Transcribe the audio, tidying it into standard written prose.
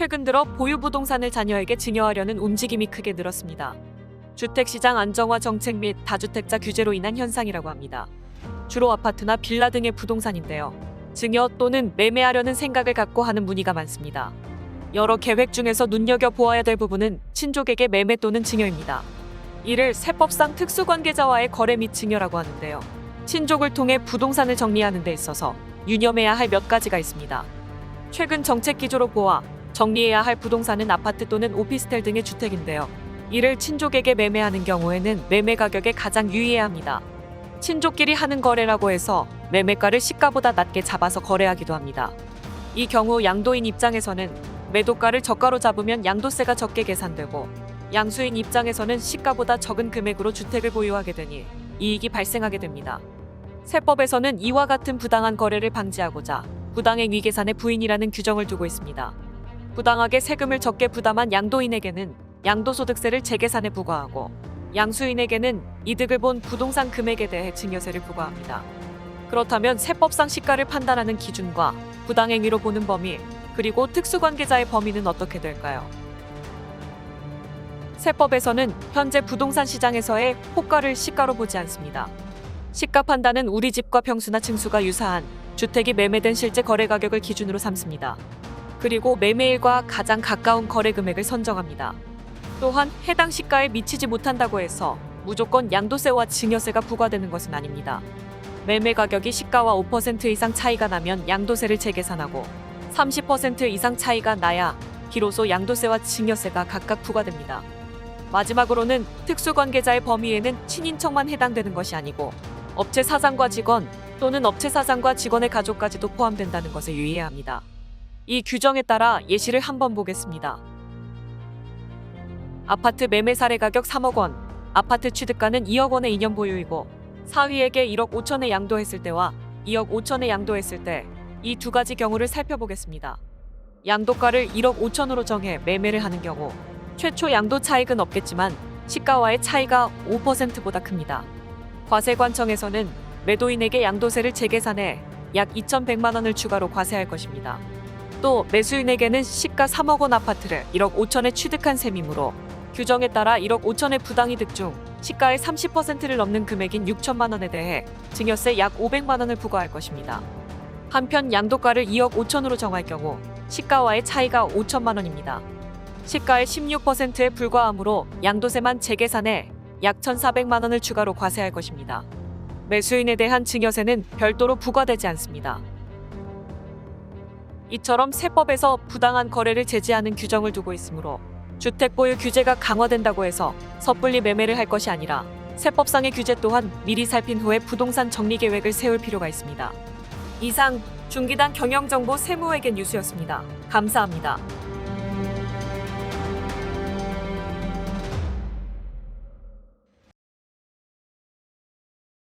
최근 들어 보유 부동산을 자녀에게 증여하려는 움직임이 크게 늘었습니다. 주택시장 안정화 정책 및 다주택자 규제로 인한 현상이라고 합니다. 주로 아파트나 빌라 등의 부동산인데요. 증여 또는 매매하려는 생각을 갖고 하는 문의가 많습니다. 여러 계획 중에서 눈여겨보아야 될 부분은 친족에게 매매 또는 증여입니다. 이를 세법상 특수관계자와의 거래 및 증여라고 하는데요. 친족을 통해 부동산을 정리하는 데 있어서 유념해야 할 몇 가지가 있습니다. 최근 정책 기조로 보아 정리해야 할 부동산은 아파트 또는 오피스텔 등의 주택인데요. 이를 친족에게 매매하는 경우에는 매매 가격에 가장 유의해야 합니다. 친족끼리 하는 거래라고 해서 매매가를 시가보다 낮게 잡아서 거래하기도 합니다. 이 경우 양도인 입장에서는 매도가를 저가로 잡으면 양도세가 적게 계산되고 양수인 입장에서는 시가보다 적은 금액으로 주택을 보유하게 되니 이익이 발생하게 됩니다. 세법에서는 이와 같은 부당한 거래를 방지하고자 부당행위 계산의 부인이라는 규정을 두고 있습니다. 부당하게 세금을 적게 부담한 양도인에게는 양도소득세를 재계산해 부과하고 양수인에게는 이득을 본 부동산 금액에 대해 증여세를 부과합니다. 그렇다면 세법상 시가를 판단하는 기준과 부당행위로 보는 범위, 그리고 특수관계자의 범위는 어떻게 될까요? 세법에서는 현재 부동산 시장에서의 호가를 시가로 보지 않습니다. 시가 판단은 우리 집과 평수나 층수가 유사한 주택이 매매된 실제 거래 가격을 기준으로 삼습니다. 그리고 매매일과 가장 가까운 거래 금액을 선정합니다. 또한 해당 시가에 미치지 못한다고 해서 무조건 양도세와 증여세가 부과되는 것은 아닙니다. 매매 가격이 시가와 5% 이상 차이가 나면 양도세를 재계산하고 30% 이상 차이가 나야 비로소 양도세와 증여세가 각각 부과됩니다. 마지막으로는 특수관계자의 범위에는 친인척만 해당되는 것이 아니고 업체 사장과 직원 또는 업체 사장과 직원의 가족까지도 포함된다는 것에 유의해야 합니다. 이 규정에 따라 예시를 한번 보겠습니다. 아파트 매매 사례 가격 3억 원, 아파트 취득가는 2억 원의 2년 보유이고 사위에게 1억 5천에 양도했을 때와 2억 5천에 양도했을 때 이 두 가지 경우를 살펴보겠습니다. 양도가를 1억 5천으로 정해 매매를 하는 경우 최초 양도 차익은 없겠지만 시가와의 차이가 5%보다 큽니다. 과세관청에서는 매도인에게 양도세를 재계산해 약 2,100만 원을 추가로 과세할 것입니다. 또 매수인에게는 시가 3억 원 아파트를 1억 5천에 취득한 셈이므로 규정에 따라 1억 5천의 부당이득 중 시가의 30%를 넘는 금액인 6천만 원에 대해 증여세 약 500만 원을 부과할 것입니다. 한편 양도가를 2억 5천으로 정할 경우 시가와의 차이가 5천만 원입니다. 시가의 16%에 불과하므로 양도세만 재계산해 약 1,400만 원을 추가로 과세할 것입니다. 매수인에 대한 증여세는 별도로 부과되지 않습니다. 이처럼 세법에서 부당한 거래를 제지하는 규정을 두고 있으므로 주택 보유 규제가 강화된다고 해서 섣불리 매매를 할 것이 아니라 세법상의 규제 또한 미리 살핀 후에 부동산 정리 계획을 세울 필요가 있습니다. 이상 중기단 경영정보 세무회계 뉴스였습니다. 감사합니다.